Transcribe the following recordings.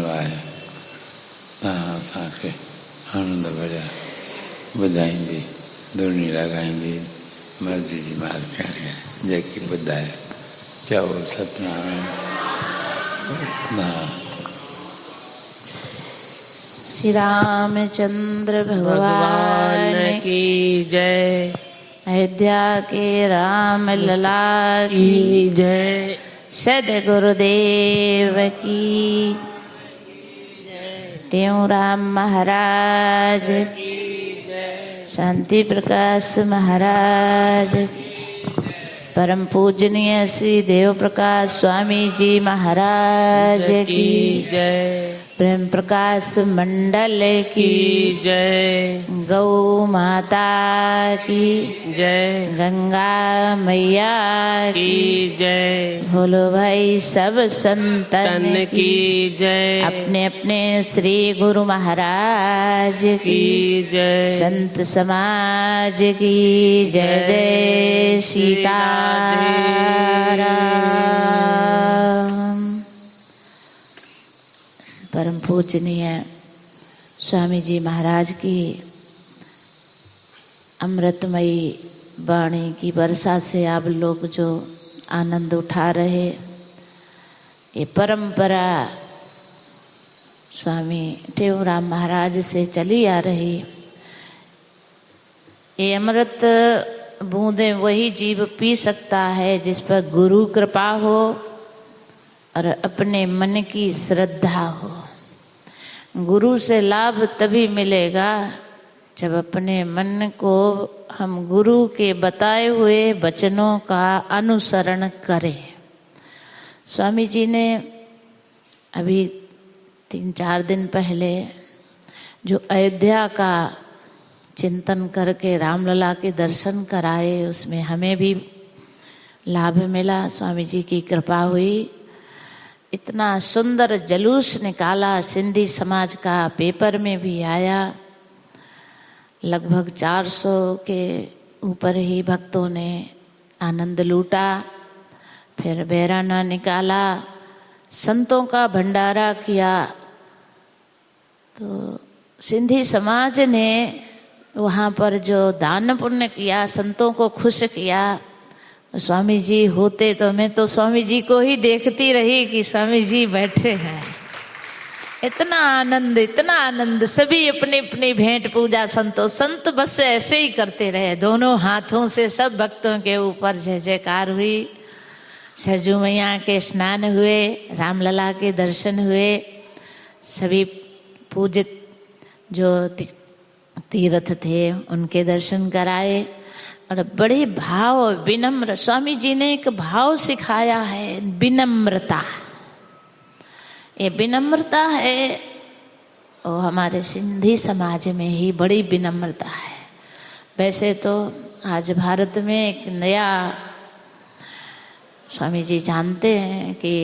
नवाया तहाँ तव्हांखे आनंद भरिया ॿुधाईंदी धुनी लॻाईंदी मर्ज़ी जी मालिकाणी आहे जेकी ॿुधाए चओ सतनाम सतनाम। श्री रामचंद्र भगवान की जय। अयोध्या के राम लला की जय। सद्गुरुदेव की त्यों राम महाराज की जय। शांति प्रकाश महाराज परम पूजनीय श्री देव प्रकाश स्वामी जी महाराज की जय। प्रेम प्रकाश मंडल की जय। गौ माता की जय। गंगा मैया की जय। बोलो भाई सब संतन की जय। अपने अपने श्री गुरु महाराज की जय। संत समाज की जय जय सीताराम। परम पूजनीय स्वामी जी महाराज की अमृतमयी वाणी की वर्षा से आप लोग जो आनंद उठा रहे, ये परंपरा स्वामी टेऊराम महाराज से चली आ रही। ये अमृत बूंदें वही जीव पी सकता है जिस पर गुरु कृपा हो और अपने मन की श्रद्धा हो। गुरु से लाभ तभी मिलेगा जब अपने मन को हम गुरु के बताए हुए वचनों का अनुसरण करें। स्वामी जी ने अभी 3-4 दिन पहले जो अयोध्या का चिंतन करके रामलला के दर्शन कराए, उसमें हमें भी लाभ मिला। स्वामी जी की कृपा हुई। इतना सुंदर जलूस निकाला सिंधी समाज का, पेपर में भी आया। लगभग 400 के ऊपर ही भक्तों ने आनंद लूटा। फिर बहराना निकाला, संतों का भंडारा किया। तो सिंधी समाज ने वहाँ पर जो दान पुण्य किया, संतों को खुश किया। स्वामी जी होते तो मैं तो स्वामी जी को ही देखती रही कि स्वामी जी बैठे हैं। इतना आनंद, सभी अपनी अपनी भेंट पूजा संत बस ऐसे ही करते रहे। दोनों हाथों से सब भक्तों के ऊपर जय जयकार हुई। सरजू मैया के स्नान हुए, रामलला के दर्शन हुए, सभी पूजित जो तीर्थ थे उनके दर्शन कराए। और बड़े भाव विनम्र, स्वामी जी ने एक भाव सिखाया है, विनम्रता। ये विनम्रता है वो हमारे सिंधी समाज में ही बड़ी विनम्रता है। वैसे तो आज भारत में एक नया, स्वामी जी जानते हैं कि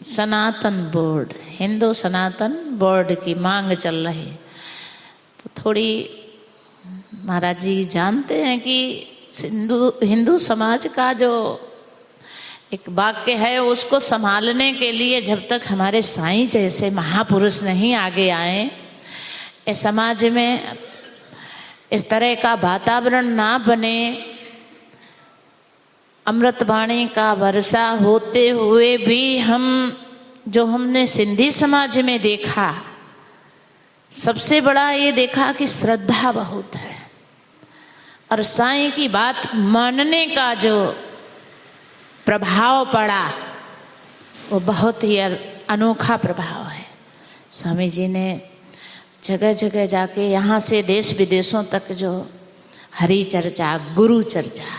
सनातन बोर्ड, हिंदू सनातन बोर्ड की मांग चल रही। तो थोड़ी महाराज जी जानते हैं कि हिंदू समाज का जो एक वाक्य है उसको संभालने के लिए जब तक हमारे साईं जैसे महापुरुष नहीं आगे आए, इस समाज में इस तरह का वातावरण ना बने। अमृतवाणी का वर्षा होते हुए भी हमने सिंधी समाज में देखा, सबसे बड़ा ये देखा कि श्रद्धा बहुत है और साईं की बात मानने का जो प्रभाव पड़ा वो बहुत ही अनोखा प्रभाव है। स्वामी जी ने जगह जगह जाके यहाँ से देश विदेशों तक जो हरि चर्चा, गुरु चर्चा,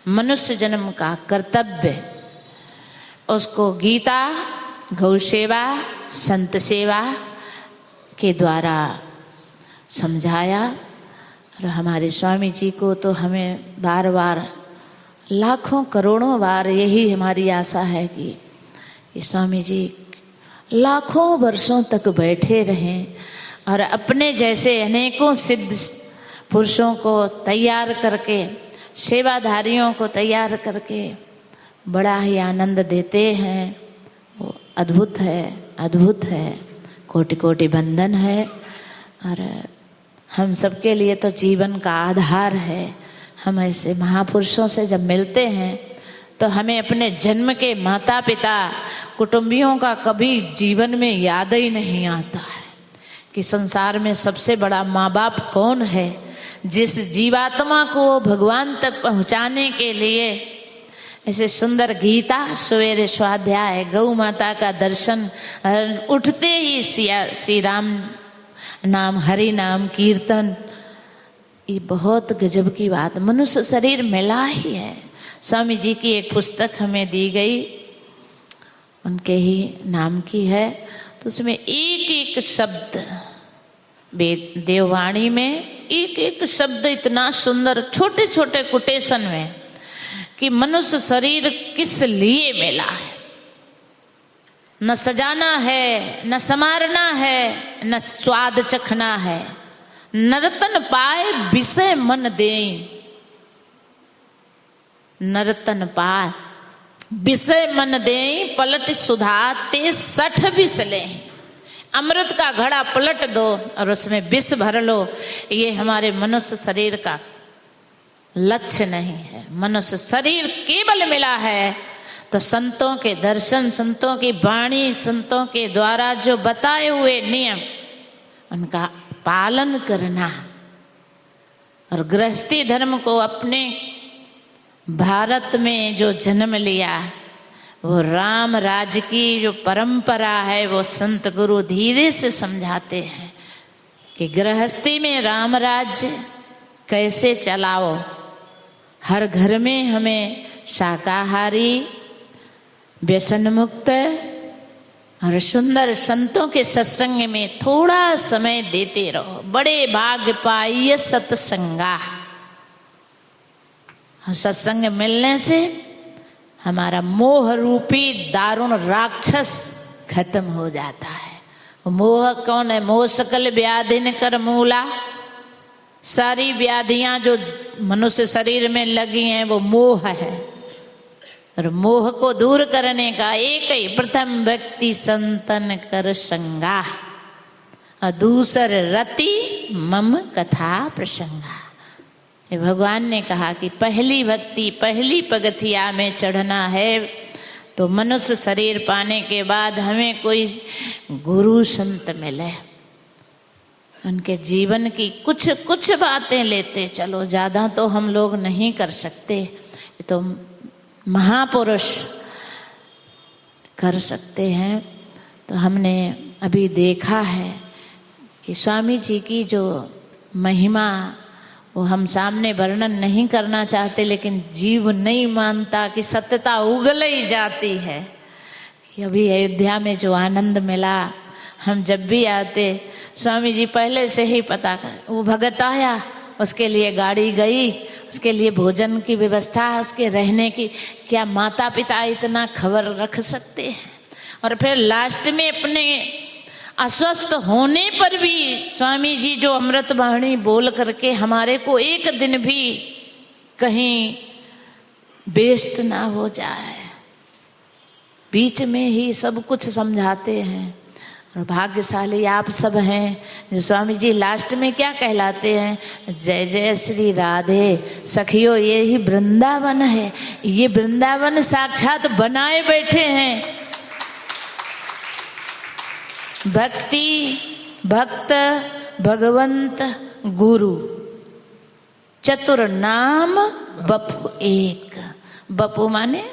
मनुष्य जन्म का कर्तव्य, उसको गीता, गौ सेवा, संत सेवा के द्वारा समझाया। और हमारे स्वामी जी को तो हमें बार बार, लाखों करोड़ों बार यही हमारी आशा है कि स्वामी जी लाखों वर्षों तक बैठे रहें और अपने जैसे अनेकों सिद्ध पुरुषों को तैयार करके, सेवाधारियों को तैयार करके बड़ा ही आनंद देते हैं। वो अद्भुत है, अद्भुत है। कोटि कोटि बंदन है। और हम सबके लिए तो जीवन का आधार है। हम ऐसे महापुरुषों से जब मिलते हैं तो हमें अपने जन्म के माता पिता कुटुंबियों का कभी जीवन में याद ही नहीं आता है कि संसार में सबसे बड़ा माँ बाप कौन है। जिस जीवात्मा को भगवान तक पहुँचाने के लिए ऐसे सुंदर गीता, सवेरे स्वाध्याय, गौ माता का दर्शन, उठते ही श्री राम नाम, हरि नाम, कीर्तन, ये बहुत गजब की बात। मनुष्य शरीर मिला ही है। स्वामी जी की एक पुस्तक हमें दी गई, उनके ही नाम की है, तो उसमें एक एक शब्द, देववाणी में एक एक शब्द इतना सुंदर, छोटे छोटे कोटेशन में, कि मनुष्य शरीर किस लिए मिला है। न सजाना है, न संवारना है, न स्वाद चखना है। नर्तन पाए विषय मन दें, नर्तन पाए विषय मन दें, पलट सुधा ते 60 विष लें। अमृत का घड़ा पलट दो और उसमें विष भर लो। ये हमारे मनुष्य शरीर का लक्ष्य नहीं है। मनुष्य शरीर केवल मिला है तो संतों के दर्शन, संतों की वाणी, संतों के द्वारा जो बताए हुए नियम, उनका पालन करना। और गृहस्थी धर्म को अपने भारत में जो जन्म लिया, वो राम राज की जो परंपरा है, वो संत गुरु धीरे से समझाते हैं कि गृहस्थी में राम राज्य कैसे चलाओ। हर घर में हमें शाकाहारी, व्यसन मुक्त और सुंदर संतों के सत्संग में थोड़ा समय देते रहो। बड़े भाग पाइए सत्संगा। सत्संग मिलने से हमारा मोह रूपी दारुण राक्षस खत्म हो जाता है। मोह कौन है? मोह सकल व्याधिन कर मूला। सारी व्याधियां जो मनुष्य शरीर में लगी हैं वो मोह है। और मोह को दूर करने का एक ही प्रथम भक्ति संतन कर संगा, और दूसर रति मम कथा प्रसंगा। ये भगवान ने कहा कि पहली भक्ति, पहली पगथिया में चढ़ना है तो मनुष्य शरीर पाने के बाद हमें कोई गुरु संत मिले, उनके जीवन की कुछ बातें लेते चलो। ज़्यादा तो हम लोग नहीं कर सकते, तो महापुरुष कर सकते हैं। तो हमने अभी देखा है कि स्वामी जी की जो महिमा, वो हम सामने वर्णन नहीं करना चाहते, लेकिन जीव नहीं मानता कि सत्यता उगल ही जाती है। कि अभी अयोध्या में जो आनंद मिला, हम जब भी आते, स्वामी जी पहले से ही पता कर, वो भगत आया, उसके लिए गाड़ी गई, उसके लिए भोजन की व्यवस्था, उसके रहने की, क्या माता पिता इतना खबर रख सकते हैं? और फिर लास्ट में अपने अस्वस्थ होने पर भी स्वामी जी जो अमृत वाणी बोल करके हमारे को एक दिन भी कहीं वेस्ट ना हो जाए, बीच में ही सब कुछ समझाते हैं। और भाग्यशाली आप सब हैं जो स्वामी जी लास्ट में क्या कहलाते हैं? जय जय श्री राधे सखियो, ये ही वृंदावन है। ये वृंदावन साक्षात बनाए बैठे हैं। भक्ति, भक्त, भगवंत, गुरु, चतुर नाम बपु एक। बपु माने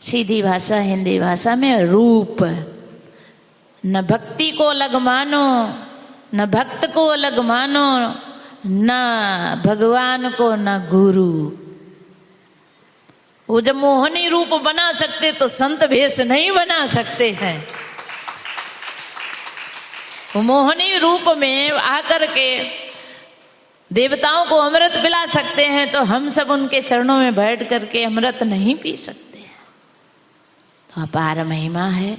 सीधी भाषा, हिंदी भाषा में रूप। न भक्ति को अलग मानो, न भक्त को अलग मानो, न भगवान को, न गुरु। वो जब मोहनी रूप बना सकते तो संत भेष नहीं बना सकते हैं। वो मोहनी रूप में आकर के देवताओं को अमृत पिला सकते हैं, तो हम सब उनके चरणों में बैठ करके अमृत नहीं पी सकते। तो अपार महिमा है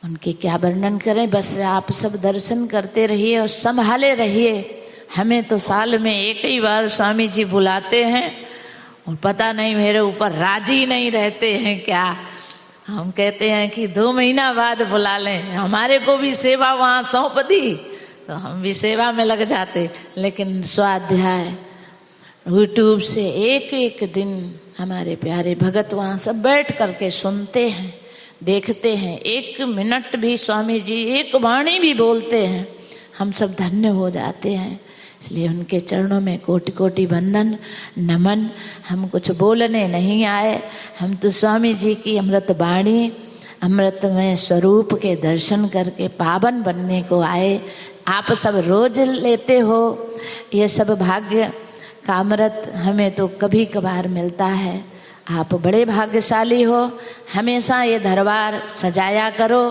उनकी, क्या वर्णन करें। बस आप सब दर्शन करते रहिए और संभाले रहिए। हमें तो साल में एक ही बार स्वामी जी बुलाते हैं और पता नहीं मेरे ऊपर राजी नहीं रहते हैं क्या। हम कहते हैं कि 2 महीना बाद बुला लें, हमारे को भी सेवा वहाँ सौंप दी तो हम भी सेवा में लग जाते। लेकिन स्वाध्याय यूट्यूब से एक एक दिन हमारे प्यारे भगत वहाँ सब बैठ करके सुनते हैं, देखते हैं। 1 मिनट भी स्वामी जी एक वाणी भी बोलते हैं, हम सब धन्य हो जाते हैं। इसलिए उनके चरणों में कोटि कोटि वंदन नमन। हम कुछ बोलने नहीं आए, हम तो स्वामी जी की अमृत वाणी अमृतमय स्वरूप के दर्शन करके पावन बनने को आए। आप सब रोज लेते हो, ये सब भाग्य का अमृत हमें तो कभी कभार मिलता है। आप बड़े भाग्यशाली हो, हमेशा ये दरबार सजाया करो।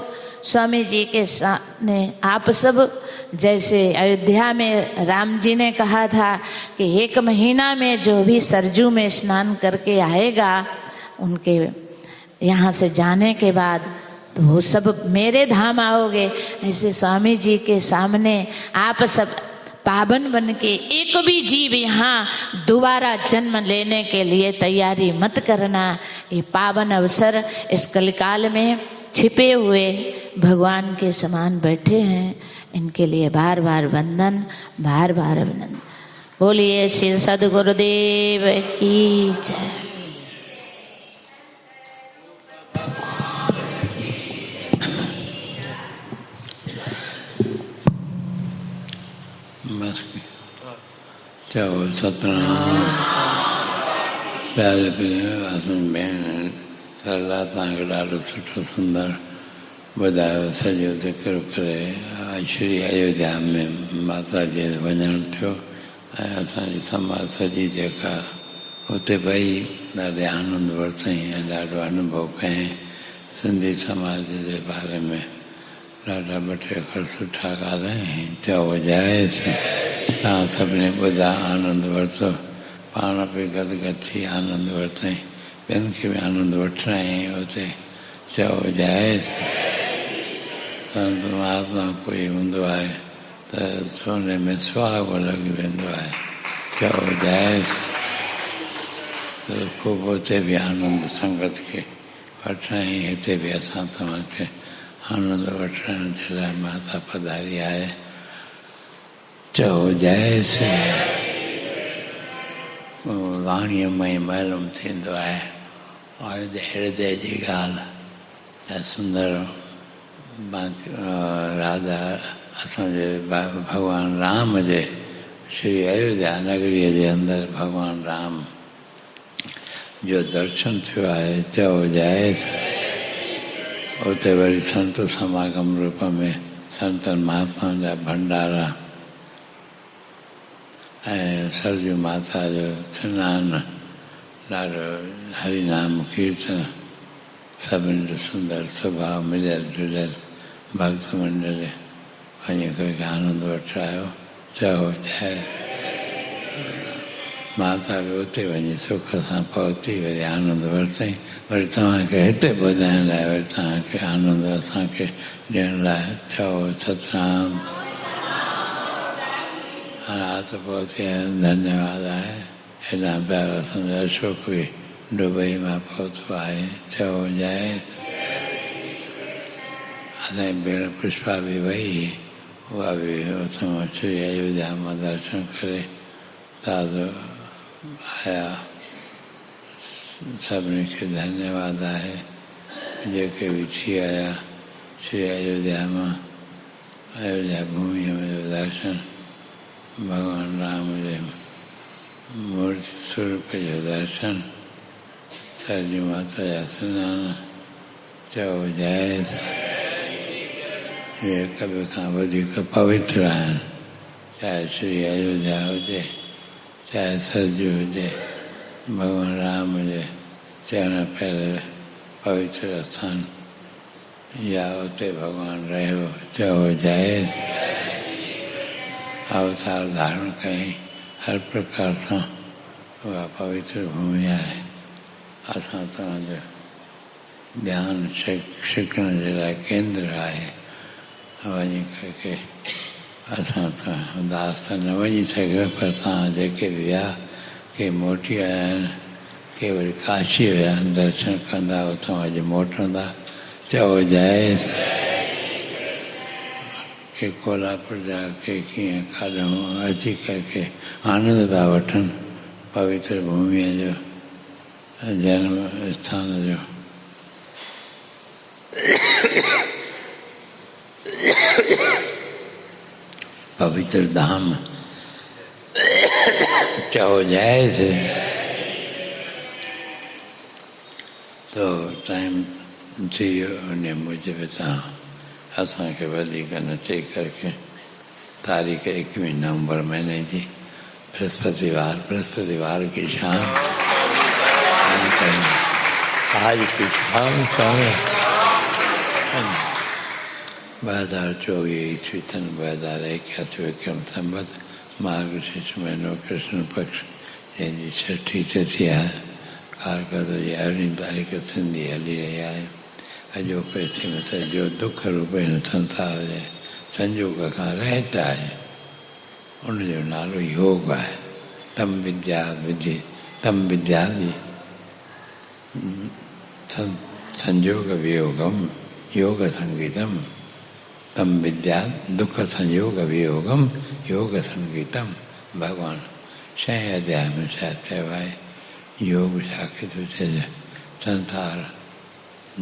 स्वामी जी के सामने आप सब, जैसे अयोध्या में राम जी ने कहा था कि 1 महीना में जो भी सरजू में स्नान करके आएगा, उनके यहाँ से जाने के बाद तो वो सब मेरे धाम आओगे। ऐसे स्वामी जी के सामने आप सब पावन बन के, एक भी जीव यहाँ दोबारा जन्म लेने के लिए तैयारी मत करना। ये पावन अवसर इस कलिकाल में छिपे हुए भगवान के समान बैठे हैं, इनके लिए बार बार वंदन, बार बार अभिनंदन। बोलिए श्री सद्गुरुदेव की जय। चओ सतनाम। प्यारे प्रिय भेण सरला तव्हांखे ॾाढो सुठो सुंदर ॿुधायो, सॼो ज़िक्र करे। श्री अयोध्या में माता जे वञणु थियो ऐं असांजी समाज सॼी जेका हुते वई ॾाढे आनंद वरितई ऐं ॾाढो अनुभव कयईं। सिंधी समाज जे बारे में ॾाढा 2-3 अखर सुठा ॻाल्हायईं। चओ जय तव्हां सभिनी ॿुधा आनंद वरितो, पाण बि गदगद थी आनंद वरितई, ॿियनि खे बि आनंद वठिणाई हुते। चओ जय। संत महात्मा कोई हूंदो आहे त सोने में सुहागो लॻी वेंदो आहे। चओ जय। ख़ूब हुते बि आनंद संगत खे वठिणाई, हिते बि असां तव्हांखे आनंद वठण जे लाइ माता पधारी आहे। चओ जय श्री। वाणीअ में ई मालूम थींदो आहे और हृदय जी ॻाल्हि त सुंदर राधा असांजे भगवान राम जे श्री अयोध्या नगरीअ जे अंदरि भगवान राम जो दर्शन थियो आहे। चओ जय। उते वरी संत समागम रूप में संतनि महात्माउनि जा भंडारा ऐं सरजू माता जो सनानु, ॾाढो हरिनाम कीर्तन, सभिनी जो सुंदर स्वभाव मिलियल जुलियल भक्त मंडल वञी करे आनंद वठायो। चओ जय। माता बि उते वञी सुख सां पहुती, वरी आनंद वरितई। वरी तव्हांखे हिते ॿुधाइण लाइ, वरी तव्हांखे आनंद असांखे ॾियण लाइ। चओ सतनाम। रात पहुती आहे, धन्यवाद आहे। हेॾा प्यारा असांजो अशोक बि दुबई मां पहुतो आहे। चओ जय। असांजी भेण पुष्पा बि वई, उहा बि उतां श्री अयोध्या मां दर्शन करे ताज़ो आया। सभिनी खे धन्यवाद आहे जेके बि थी आया श्री अयोध्या मां, अयोध्या भूमिअ में दर्शन, भगवान राम जे मूर्ति स्वरूप जो दर्शन, सरजू माता जा सनानु। चओ जय। इहे कभी खां वधीक पवित्र आहिनि, चाहे श्री अयोध्या हुजे, चाहे सरजू हुजे, भगवान राम जे चरण पहले पवित्र स्थान या उते भगवान रहियो। चओ जय। अवतार धारण कयईं, हर प्रकार सां उहा पवित्र भूमि आहे। असां तव्हांजो ध्यानु छिकण जे लाइ केंद्र आहे। वञी करके असां त उदास त न वञी सघियो, पर तव्हां जेके विया के मोटी आया आहिनि, के वरी काशी विया दर्शन कंदा उतां अॼु मोटंदा चओ जय के कोल्हापुर जा के कीअं काॾों अची करके आनंद पिया वठनि पवित्र भूमिअ जो जन्म स्थान जो पवित्र धाम चओ जय से। तो टाइम थी वियो उन मूजिब तव्हां असांखे वधीक न चई करके तारीख़ 21 नवंबर महीने जी बृहस्पतिवार की शाम आज की शाम 2024 ईस्वी सन 2081 विक्रम संवत मार्गशीर्ष महीनो कृष्ण पक्ष जंहिंजी छठी तिथि आहे कारकत जी 18 तारीख़ सिंधी हली रही आहे। अॼोके सीमित जो दुख रूप हिन संसार जे संजोग खां रहित आहे उनजो नालो योग आहे। तम विद्या जी संयोग वियोगम योग संगीतम तम विद्या दुख संयोग वियोगम योग संगीतम। भगवान 6 अध्याय में शायद चयो आहे योग छाखे थो चइजे संसार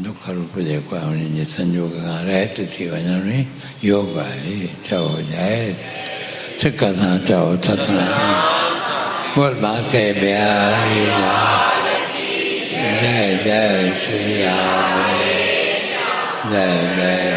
दुख रूप जेको आहे उन्हनि जे संयोग खां रहित थी वञण में योग आहे। चओ जय सिक सां चओ सतनाम बोल बांके बिहारी जय जय श्री राम जय जय